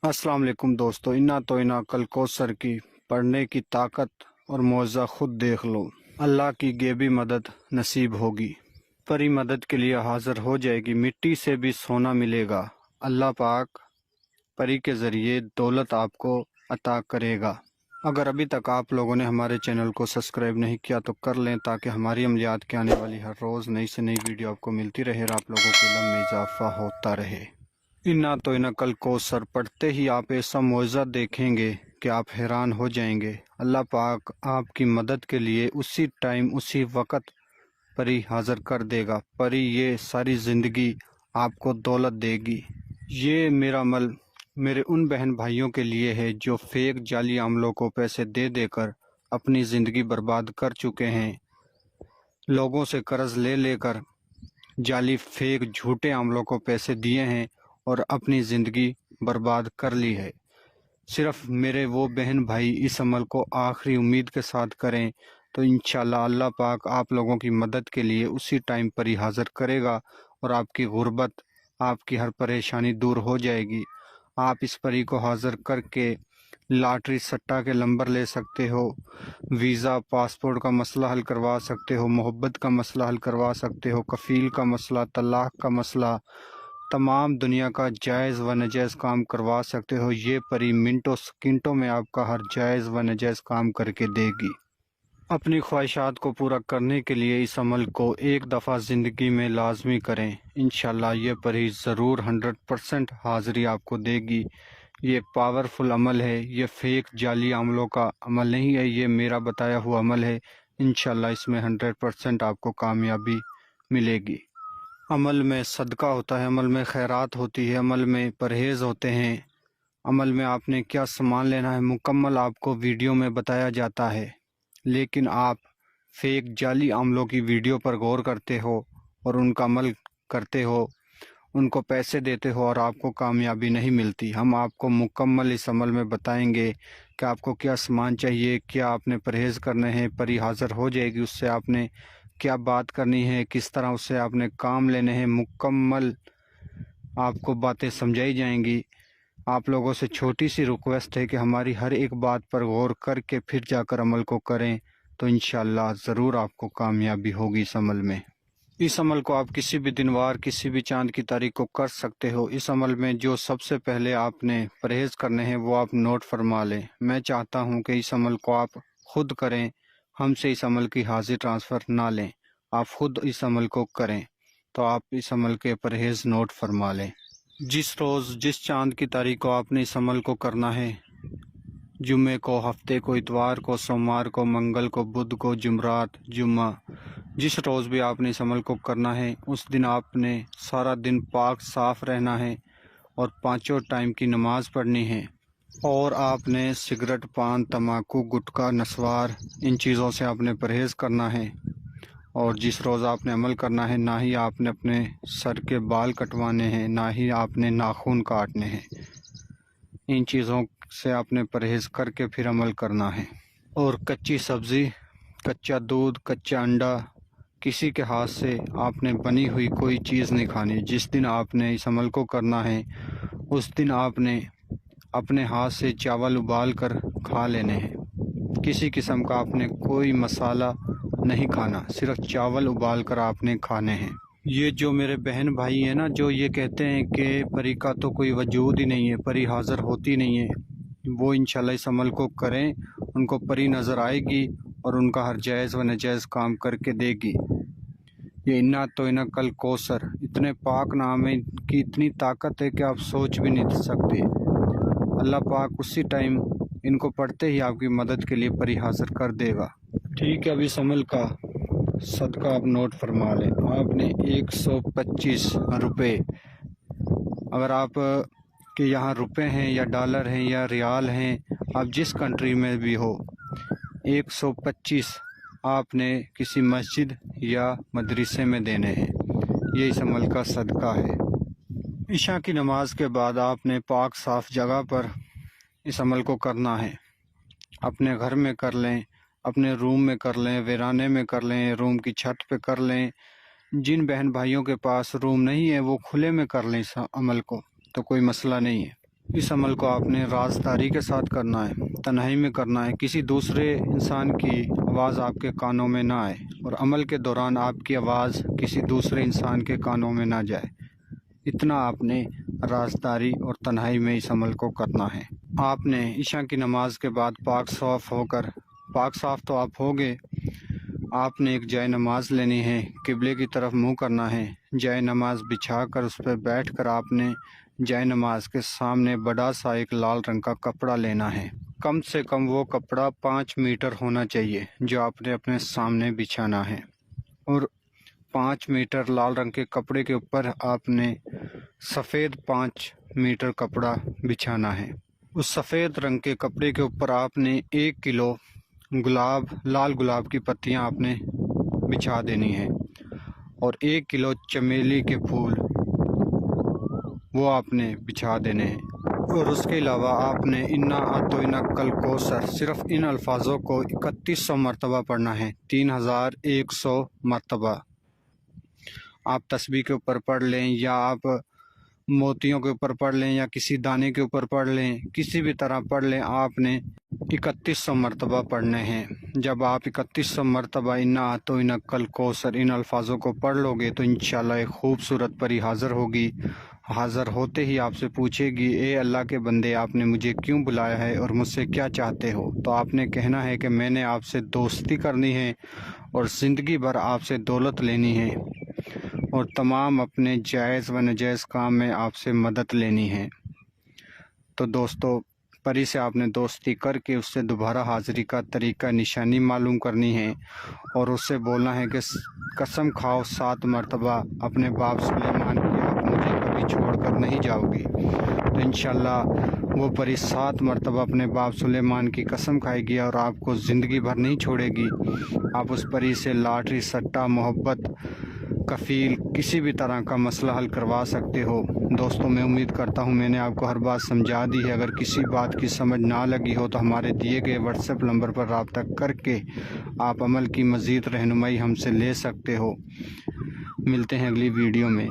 अस्सलाम वालेकुम दोस्तों। इन्ना तो इन्ना कल कोसर की पढ़ने की ताकत और मौज़ा खुद देख लो। अल्लाह की गेबी मदद नसीब होगी, परी मदद के लिए हाजिर हो जाएगी। मिट्टी से भी सोना मिलेगा। अल्लाह पाक परी के ज़रिए दौलत आपको अता करेगा। अगर अभी तक आप लोगों ने हमारे चैनल को सब्सक्राइब नहीं किया तो कर लें, ताकि हमारी अमलियात के आने वाली हर रोज़ नई से नई वीडियो आपको मिलती रहे और आप लोगों के इल्म में इजाफा होता रहे। इन्ना तो इन्ना कल कोसर पढ़ते ही आप ऐसा मौज़ा देखेंगे कि आप हैरान हो जाएंगे। अल्लाह पाक आपकी मदद के लिए उसी टाइम उसी वक़्त परी हाज़िर कर देगा। परी ये सारी ज़िंदगी आपको दौलत देगी। ये मेरा अमल मेरे उन बहन भाइयों के लिए है जो फेक जाली अमलों को पैसे दे देकर अपनी ज़िंदगी बर्बाद कर चुके हैं। लोगों से कर्ज ले लेकर जाली फेक झूठे अमलों को पैसे दिए हैं और अपनी ज़िंदगी बर्बाद कर ली है। सिर्फ मेरे वो बहन भाई इस अमल को आखिरी उम्मीद के साथ करें तो इंशाल्लाह अल्लाह पाक आप लोगों की मदद के लिए उसी टाइम पर ही हाज़िर करेगा और आपकी गुर्बत, आपकी हर परेशानी दूर हो जाएगी। आप इस परी को हाज़िर करके लॉटरी सट्टा के नंबर ले सकते हो, वीज़ा पासपोर्ट का मसला हल करवा सकते हो, मोहब्बत का मसला हल करवा सकते हो, कफ़ील का मसला, तलाक़ का मसला, तमाम दुनिया का जायज़ व नजायज़ काम करवा सकते हो। ये परी मिनटों सेकंडों में आपका हर जायज़ व नजायज़ काम करके देगी। अपनी ख्वाहिशात को पूरा करने के लिए इस अमल को एक दफ़ा ज़िंदगी में लाजमी करें। इंशाल्लाह ये परी ज़रूर 100% हाज़िरी आपको देगी। ये पावरफुल अमल है, ये फेक जाली अमलों का अमल नहीं है, ये मेरा बताया हुआ अमल है। इंशाल्लाह इसमें 100% आपको कामयाबी मिलेगी। अमल में सदका होता है, अमल में खैरात होती है, अमल में परहेज़ होते हैं। अमल में आपने क्या सामान लेना है मुकम्मल आपको वीडियो में बताया जाता है, लेकिन आप फेक जाली अमलों की वीडियो पर गौर करते हो और उनका अमल करते हो, उनको पैसे देते हो और आपको कामयाबी नहीं मिलती। हम आपको मुकम्मल इस अमल में बताएंगे कि आपको क्या सामान चाहिए, क्या आपने परहेज़ करने हैं। परी हाज़िर हो जाएगी, उससे आपने क्या बात करनी है, किस तरह उससे आपने काम लेने हैं, मुकम्मल आपको बातें समझाई जाएंगी। आप लोगों से छोटी सी रिक्वेस्ट है कि हमारी हर एक बात पर गौर करके फिर जाकर अमल को करें, तो इंशाल्लाह ज़रूर आपको कामयाबी होगी इस अमल में। इस अमल को आप किसी भी दिन वार, किसी भी चांद की तारीख को कर सकते हो। इस अमल में जो सबसे पहले आपने परहेज़ करने हैं वो आप नोट फरमा लें। मैं चाहता हूं कि इस अमल को आप खुद करें, हमसे इस अमल की हाजिर ट्रांसफ़र ना लें। आप खुद इस अमल को करें, तो आप इस अमल के परहेज़ नोट फरमा लें। जिस रोज़ जिस चांद की तारीख को आपने इस अमल को करना है, जुम्मे को, हफ्ते को, इतवार को, सोमवार को, मंगल को, बुध को, जुमरात, जुम्मा, जिस रोज़ भी आपने इस अमल को करना है उस दिन आपने सारा दिन पाक साफ़ रहना है और पाँचों टाइम की नमाज़ पढ़नी है। और आपने सिगरेट, पान, तम्बाकू, गुटखा, नस्वार, इन चीज़ों से आपने परहेज़ करना है। और जिस रोज़ आपने अमल करना है, ना ही आपने अपने सर के बाल कटवाने हैं, ना ही आपने नाखून काटने हैं। इन चीज़ों से आपने परहेज़ करके फिर अमल करना है। और कच्ची सब्ज़ी, कच्चा दूध, कच्चा अंडा, किसी के हाथ से आपने बनी हुई कोई चीज़ नहीं खानी। जिस दिन आपने इस अमल को करना है उस दिन आपने अपने हाथ से चावल उबाल कर खा लेने हैं। किसी किस्म का आपने कोई मसाला नहीं खाना, सिर्फ चावल उबाल कर आपने खाने हैं। ये जो मेरे बहन भाई हैं ना, जो ये कहते हैं कि परी का तो कोई वजूद ही नहीं है, परी हाज़िर होती नहीं है, वो इंशाल्लाह इस अमल को करें, उनको परी नज़र आएगी और उनका हर जायज़ व नाजायज़ काम करके देगी। ये इन्ना तो इन्ना कल कोसर, इतने पाक नाम है कि इतनी ताकत है कि आप सोच भी नहीं सकते। अल्लाह पाक उसी टाइम इनको पढ़ते ही आपकी मदद के लिए परी हाज़िर कर देगा। ठीक है, अब इस अमल का सदका आप नोट फरमा लें। आपने 125 रुपये, अगर आप के यहाँ रुपए हैं या डॉलर हैं या रियाल हैं, आप जिस कंट्री में भी हो, 125 आपने किसी मस्जिद या मदरसे में देने हैं। ये इस अमल का सदका है। इशा की नमाज के बाद आपने पाक साफ़ जगह पर इस अमल को करना है। अपने घर में कर लें, अपने रूम में कर लें, वीराने में कर लें, रूम की छत पे कर लें। जिन बहन भाइयों के पास रूम नहीं है वो खुले में कर लें इस अमल को, तो कोई मसला नहीं है। اس عمل کو آپ نے رازداری کے ساتھ کرنا ہے، تنہائی میں کرنا ہے، کسی دوسرے انسان کی آواز آپ کے کانوں میں نہ آئے، اور عمل کے دوران آپ کی آواز کسی دوسرے انسان کے کانوں میں نہ جائے۔ اتنا آپ نے رازداری اور تنہائی میں اس عمل کو کرنا ہے۔ آپ نے عشاء کی نماز کے بعد پاک صاف تو آپ ہوگے، آپ نے ایک جائے نماز لینی ہے، قبلے کی طرف منہ کرنا ہے، جائے نماز بچھا کر اس پہ بیٹھ کر آپ نے جائے نماز کے سامنے بڑا سا ایک لال رنگ کا کپڑا لینا ہے۔ کم سے کم وہ کپڑا 5 میٹر ہونا چاہیے جو آپ نے اپنے سامنے بچھانا ہے، اور 5 میٹر لال رنگ کے کپڑے کے اوپر آپ نے سفید 5 میٹر کپڑا بچھانا ہے۔ اس سفید رنگ کے کپڑے کے اوپر آپ نے 1 کلو لال گلاب کی پتیاں آپ نے بچھا دینی ہیں، اور 1 کلو چمیلی کے پھول وہ آپ نے بچھا دینے ہیں۔ اور اس کے علاوہ آپ نے انا اعطیناک الکوثر صرف ان الفاظوں کو 3100 مرتبہ پڑھنا ہے، 3100 مرتبہ۔ آپ تسبیح کے اوپر پڑھ لیں، یا آپ موتیوں کے اوپر پڑھ لیں، یا کسی دانے کے اوپر پڑھ لیں، کسی بھی طرح پڑھ لیں، آپ نے 3100 مرتبہ پڑھنے ہیں۔ جب آپ 3100 مرتبہ انا اعطیناک الکوثر ان الفاظوں کو پڑھ لو گے تو انشاءاللہ ایک خوبصورت پری حاضر ہوگی۔ حاضر ہوتے ہی آپ سے پوچھے گی، اے اللہ کے بندے، آپ نے مجھے کیوں بلایا ہے اور مجھ سے کیا چاہتے ہو؟ تو آپ نے کہنا ہے کہ میں نے آپ سے دوستی کرنی ہے اور زندگی بھر آپ سے دولت لینی ہے، اور تمام اپنے جائز و ناجائز کام میں آپ سے مدد لینی ہے۔ تو دوستو، پری سے آپ نے دوستی کر کے اس سے دوبارہ حاضری کا طریقہ نشانی معلوم کرنی ہے، اور اس سے بولنا ہے کہ قسم کھاؤ 7 مرتبہ اپنے باپ سلیمان کی، آپ مجھے کبھی چھوڑ کر نہیں جاؤ گی۔ تو انشاءاللہ وہ پری 7 مرتبہ اپنے باپ سلیمان کی قسم کھائے گی اور آپ کو زندگی بھر نہیں چھوڑے گی۔ آپ اس پری سے لاٹری، سٹا، محبت، کفیل، کسی بھی طرح کا مسئلہ حل کروا سکتے ہو۔ دوستوں، میں امید کرتا ہوں میں نے آپ کو ہر بات سمجھا دی ہے۔ اگر کسی بات کی سمجھ نہ لگی ہو تو ہمارے دیے گئے واٹس ایپ نمبر پر رابطہ کر کے آپ عمل کی مزید رہنمائی ہم سے لے سکتے ہو۔ ملتے ہیں اگلی ویڈیو میں۔